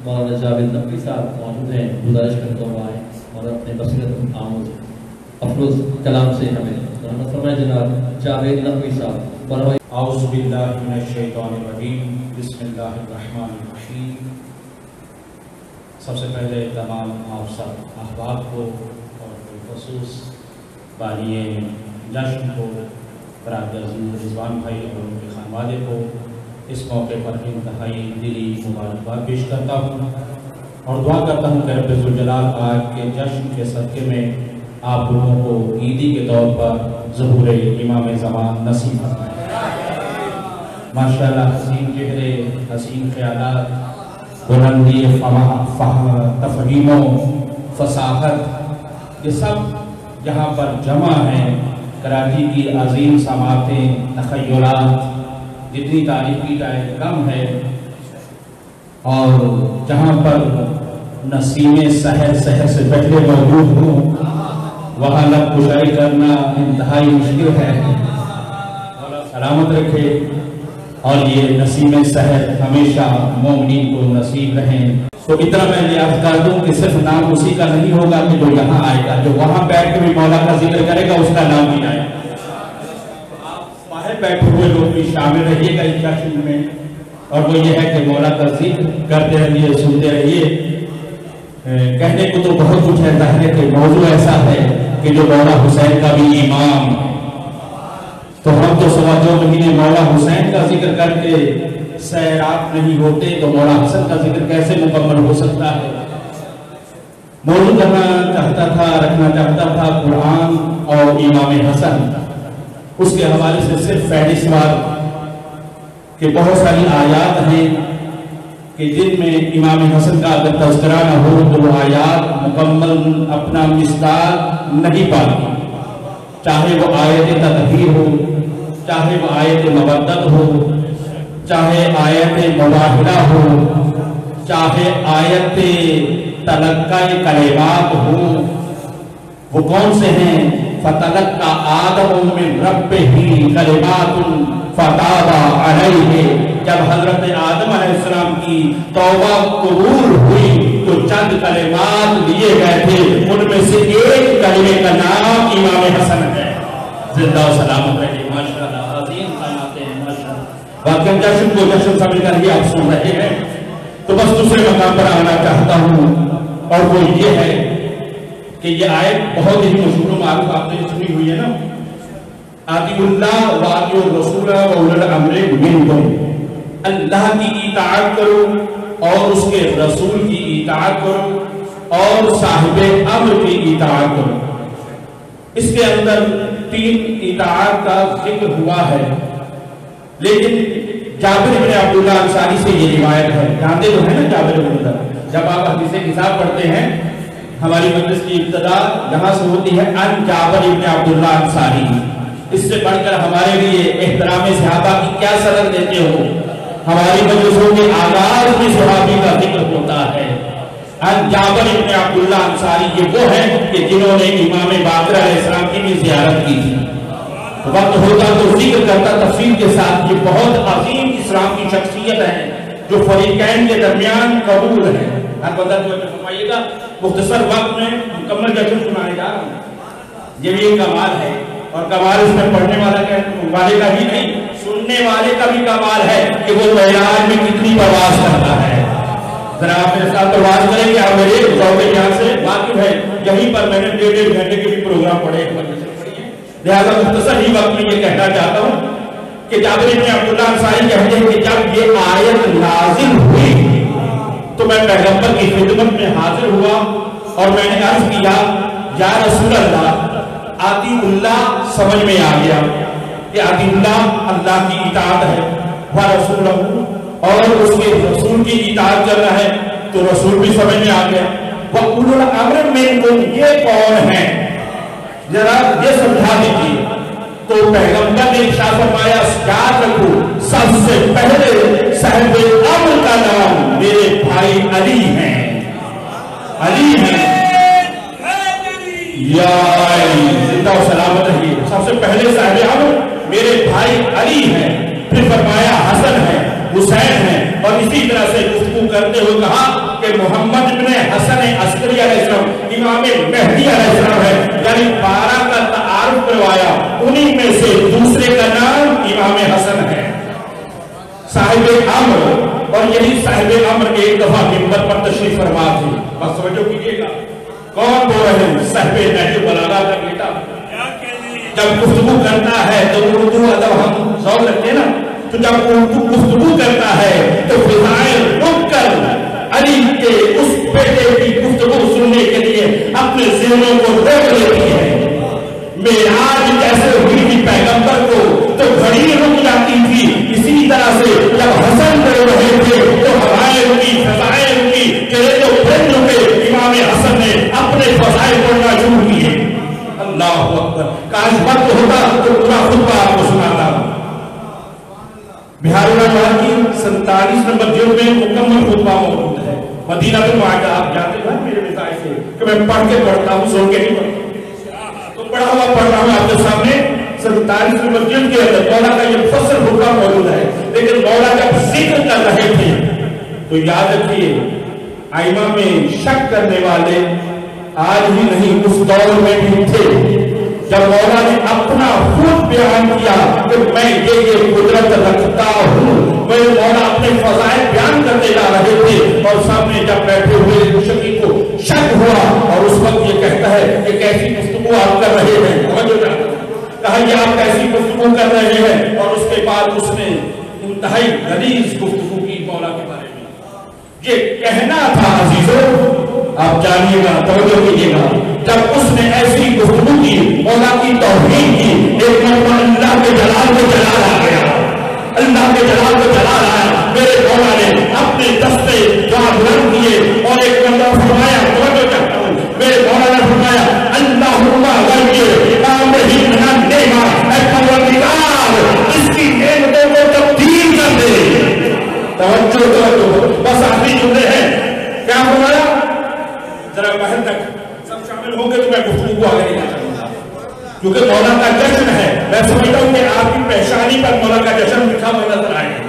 مولانا جاوید نقوی صاحب موجود ہیں، گزارش کرتا ہوں آئیں اور اپنے بصیرت آموز افروز کلام سے ہمیں رحمت فرمائے جناب جاوید نقوی صاحب۔ اعوذ باللہ من الشیطان الرجیم، بسم اللہ الرحمن الرحیم۔ سب سے پہلے تمام آپ سب احباب کو اور بالخصوص بانی جشن کو، برادر عزیز رضوان بھائی اور ان کے خانوادے کو اس موقع پر انتہائی دلی مبارکباد پیش کرتا ہوں اور دعا کرتا ہوں کہ رب ذوالجلال آج کے جشن کے صدقے میں آپ لوگوں کو عیدی کے طور پر ظہور امام زمان نصیب فرمائے۔ ماشاءاللہ حسین چہرے، حسین خیالات، بلندی تفہیم و فصاحت، یہ سب جہاں پر جمع ہیں۔ کراچی کی عظیم سماعتیں، تخیلات، جتنی تعریف کی جائے کم ہے، اور جہاں پر نسیم سحر سے پہلے موجود ہوں وہاں لب کشائی کرنا انتہائی مشکل ہے۔ اللہ سلامت رکھے اور یہ نسیم سحر ہمیشہ مومنین کو نصیب رہیں۔ تو اتنا میں یہ عرض کر دوں کہ صرف نام اسی کا نہیں ہوگا کہ جو یہاں آئے گا، جو وہاں بیٹھ کے بھی مولا کا ذکر کرے گا اس کا نام بھی آئے گا۔ آپ باہر بیٹھے ہوئے لوگ بھی شامل رہیے گا اس جشن میں، اور وہ یہ ہے کہ مولا کا ذکر کرتے رہیے، سنتے رہیے۔ کہنے کو تو بہت کچھ ہے، ظاہر ہے کہ موضوع ایسا ہے کہ جو مولا حسین کا بھی امام، تو ہم تو سوا 2 مہینے مولا حسین کا ذکر کر کے سیراب نہیں ہوتے تو مولا حسن کا ذکر کیسے مکمل ہو سکتا ہے۔ موضوع کرنا چاہتا تھا، رکھنا چاہتا تھا قرآن اور امام حسن، اس کے حوالے سے صرف فہرست کہ بہت ساری آیات ہیں کہ جن میں امام حسن کا اگر تذکرہ نہ ہو تو وہ آیات مکمل اپنا مصداق نہیں پاتی، چاہے وہ آیت تطہیر ہو، چاہے وہ آیت مودت ہو، چاہے آیت مباہلہ ہو، چاہے آیت تلقی کلمات ہو۔ وہ کون سے ہیں؟ فَتَلَقَّى آدَمُ مِن رَبِّهِ كَلِمَاتٌ فَتَابَ عَلَيْهِ۔ جب حضرت آدم علیہ السلام کی توبہ قبول ہوئی تو چند کلمات لیے گئے تھے، ان میں سے ایک کلمے کا نام امام حسن ہے۔ زندہ و سلامت رہے، ماشاءاللہ، عظیم سماعتیں ہیں، ماشاءاللہ۔ باقی جشن کو جشن سمجھ کر ہی آپ سن رہے ہیں، تو بس دوسرے مقام پر آنا چاہتا ہوں، اور وہ یہ ہے کہ یہ آیت بہت ہی مشہور و معروف آپ نے سنی ہوئی ہے نا، اطیعوا اللہ واطیعوا الرسول واولی الامر منکم۔ اللہ کی اطاعت کرو اور اس کے رسول کی اطاعت کرو اور صاحب امر کی اطاعت کرو۔ اس کے اندر 3 اطاعت کا ذکر ہوا ہے، لیکن جابر بن عبداللہ انصاری سے یہ روایت ہے، جانتے تو ہیں نا جابر بن عبداللہ؟ جب آپ حدیث کتاب پڑھتے ہیں، ہماری مجلس کی ابتدا یہاں سے ہوتی ہے ان جابر بن عبداللہ انصاری۔ اس سے بڑھ کر ہمارے لیے احترام صحابہ کی کیا سند دیتے ہو؟ ہماری مجلسوں کے آغاز میں صحابی کا ذکر ہوتا ہے۔ ان جابر بن عبداللہ انصاری یہ وہ ہیں کہ جنہوں نے امام باقر علیہ السلام کی بھی زیارت کی تھی۔ وقت ہوتا تو ذکر کرتا تفصیل کے ساتھ، یہ بہت عظیم اسلام کی شخصیت ہے جو فریقین کے درمیان قبول ہے۔ ہر بندہ جو فرمائیے گا، مختصر وقت میں مکمل جشن سنانے جا رہا ہوں۔ یہ بھی ایک کمال ہے، اور کمال اس میں پڑھنے والے کا ہی نہیں، سننے والے کا بھی کمال ہے کہ وہ معراج میں کتنی پرواز کرتا ہے۔ ذرا آپ میرے ساتھ پرواز کریں کہ آپ میرے ذوق یہاں سے واقف ہے، یہیں پر میں نے 1.5 گھنٹے کے بھی پروگرام پڑھے ہیں، لہذا مختصر ہی وقت میں یہ کہنا چاہتا ہوں کہ جابر بن عبداللہ انصاری کہتے ہیں کہ جب یہ آیت نازل ہوئی تو میں پیغمبر کی خدمت میں حاضر ہوا اور میں نے عرض کیا، یا رسول اللہ، اطیعوا اللہ سمجھ میں آ گیا کہ اطیعوا اللہ اللہ کی اطاعت ہے، ورسولہ اور اس کے رسول کی اطاعت کرنا ہے، تو رسول بھی سمجھ میں آ گیا۔ وَأُولُو الْأَمْرِ مِنْکُمْ، یہ کون ہے؟ ذرا یہ سمجھا دیجیے۔ تو پیغمبر نے ارشاد فرمایا، یاد رکھو سب سے پہلے صاحب امر کا نام میرے بھائی علی ہیں، علی ہیں۔ یا علی، زندہ و سلامت رہیے۔ سب سے پہلے صاحب امر میرے بھائی علی ہیں، پھر فرمایا حسن ہے، حسین ہے، اور اسی طرح سے گفتگو کرتے ہوئے کہا کہ کہ محمد ابن حسن عسکری علیہ السلام امام مہدی علیہ السلام ہے، یعنی 12 کا تعارف کروایا، انہی میں سے دوسرے کا نام امام حسن ہے، صاحب امر۔ اور یہی صاحب امر ایک دفعہ منبر پر تشریف فرما تھے، بس توجہ کیجئے گا کون بول رہے ہیں؟ صاحب نہج البلاغہ کا بیٹا جب گفتگو کرتا ہے تو اردو ادب ہم ذوق رکھتے ہیں نا، تو جب اردو گفتگو کرتا ہے تو فضائیں رک کر علی کے اس بیٹے کی گفتگو سننے کے لیے اپنے ذہنوں کو روک لیتی ہے۔ معراج جیسے ہوئی تھی پیغمبر کو تو گھڑی رک جاتی تھی، اسی طرح سے جب حسن بول رہے تھے تو ہوائیں رکی، فضائیں رکی، چہرے تو پھر رکے، امام حسن نے اپنے فضائل پڑھنا شروع کیے۔ اللہ اکبر، کاش وقت ہوتا تو پورا خطبہ آپ کو سناتا۔ بہار الانوار کی 47 نمبر جلد میں مکمل خطبہ موجود ہے۔ مدینہ المعاہدہ آپ جانتے ہیں میرے مزاج سے کہ میں پڑھ کے پڑھتا ہوں، سن کے نہیں پڑھتا، تو پڑھا ہوا پڑھ رہا ہوں آپ کے سامنے۔ 47 نمبر جلد کے اندر مولا کا یہ مفصل خطبہ موجود ہے، لیکن مولا جب ذکر کر رہے تھے تو یاد رکھیے ائمہ میں شک کرنے والے آج ہی نہیں اس دور میں بھی تھے۔ جب مولا نے اپنا خود بیان کیا کہ میں یہ قدرت رکھتا ہوں، میں مولا اپنے فضائل بیان کرتے جا رہے تھے اور سامنے جب بیٹھے ہوئے شکی کو شک ہوا اور اس وقت یہ کہتا ہے کہ کیسی گفتگو آپ کر رہے ہیں، کہا یہ آپ کیسی گفتگو کر رہے ہیں، اور اس کے بعد اس نے انتہائی غلیظ گفتگو کی مولا کے بارے میں۔ یہ کہنا تھا عزیزو، آپ جانیے گا، توجہ کیجیے گا، جب اس نے ایسی گفتگو کی، مولا کی توہین کی، ایک مرتبہ اللہ کے جلال کو جلال آ گیا، اللہ کے جلال کو جلال آیا، میرے مولا نے اپنے دستے جہاں بلند کیے اور ایک مرتبہ فرمایا، توجہ چاہتا ہوں، میرے مولا نے فرمایا اللہم غیر امام ہی منا نیما، اے پروردگار اس کی نعمتوں کو تبدیل کر دے۔ توجہ بس آخری جملے ہیں، کیا فرمایا؟ ذرا باہر تک سب شامل ہوں گے تو میں گفتگو کو آگے نہیں چاہوں گا، کیونکہ مولا کا جشن ہے۔ میں سمجھتا ہوں کہ آپ کی پہچانی پر مولا کا جشن لکھا ہوا نظر آئے گا۔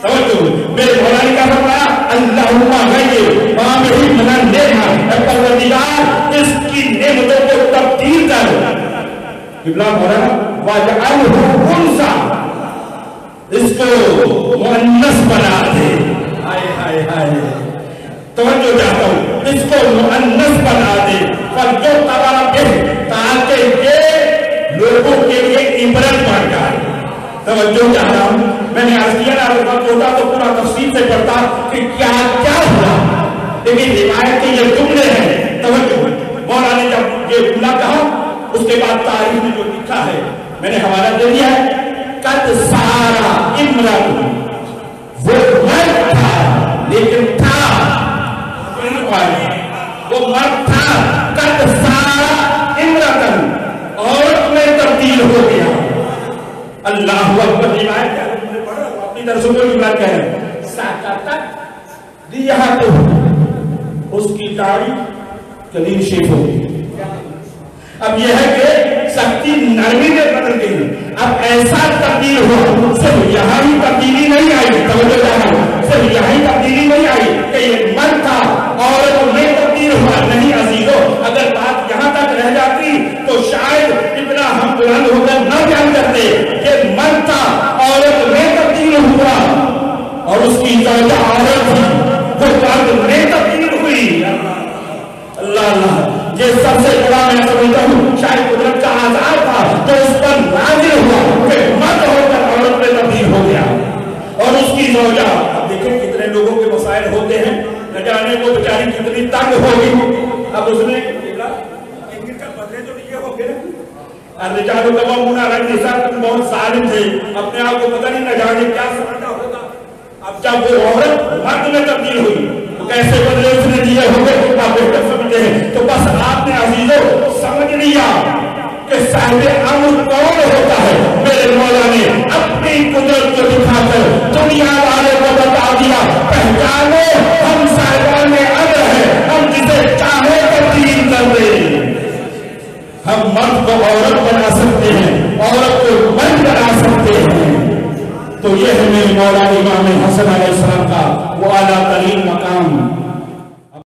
توجہ، میرے مولا نے کیا فرمایا؟ اللہم غیر ما بہی من النعمہ، اے پروردگار اس کی نعمتوں کو تبدیل کر۔ قبلہ مولا واجعلہ انثا، اس کو مؤنث بنا دے۔ ہائے ہائے ہائے، توجہ چاہتا ہوں، اس کو مؤنث بنا دے، تاکہ یہ لوگوں کے لیے عبرت بن جائے۔ توجہ چاہتا ہوں، میں نے عرض کیا نا وقت ہوتا تو پورا تفصیل سے پڑھتا کہ کیا کیا ہوا، لیکن روایت کے یہ جملے ہیں۔ توجہ، مولا نے جب یہ جملہ کہا اس کے بعد تاریخ میں جو لکھا ہے میں نے حوالہ دے دیا ہے، قد سارا عمرت، وہ مرد تھا لیکن تھا، وہ مرد تھا، قد سارا عمرتن، عورت میں تبدیل ہو گیا۔ اللہ اکبر، روایت کیا ہے اپنی درسوں کو روایت کہہ رہے ہیں، ساکتت ریحتہ، اس کی داڑھی کلین شیف ہو گئی۔ اب یہ ہے کہ سختی نرمی میں بدل گئی، اب ایسا تبدیل ہوا، صرف یہاں ہی تبدیلی نہیں آئی، توجہ جانا، صرف یہاں ہی تبدیلی نہیں آئی کہ یہ مرد تھا عورت میں تبدیل ہوا، نہیں عزیزو، اگر بات یہاں تک رہ جاتی تو شاید اتنا ہم بلند ہو کر نہ بیان کرتے۔ یہ مرد تھا عورت میں تبدیل ہوا اور اس کی زوجہ عورت تھی، وہ مرد میں تبدیل ہوئی۔ اللہ اللہ، یہ سب سے بڑا میں سمجھتا ہوں شاید قدرت کا آزاد تھا جو اس پر نازل ہوا کہ مرد ہو کر عورت میں تبدیل ہو گیا اور اس کی زوجہ۔ اب دیکھیں کتنے لوگوں کے مسائل ہوتے ہیں، نہ جانے وہ بیچاری کتنی تنگ ہوگی۔ اب اس نے بدلے تو یہ ہو گئے الرجال قوامون علی النساء، تم بہت ظالم تھے، اپنے آپ کو پتہ نہیں نہ جانے کیا سمجھا ہوگا۔ اب جب وہ عورت مرد میں تبدیل ہوئی تو کیسے بدلے اس نے دیے ہوں گے آپ بہتر سمجھتے ہیں۔ تو بس آپ نے عزیزو سمجھ لیا کہ صاحب امر کون ہوتا ہے۔ میرے مولا نے اپنی قدرت کو دکھا کر دنیا والے کو بتا دیا، پہچانو ہم صاحبان امر ہیں، ہم جسے چاہے تبدیل کر دیں۔ ہم مرد کو عورت بنا سکتے ہیں، عورت کو مرد بنا سکتے ہیں۔ تو یہ ہے میرے مولا امام حسن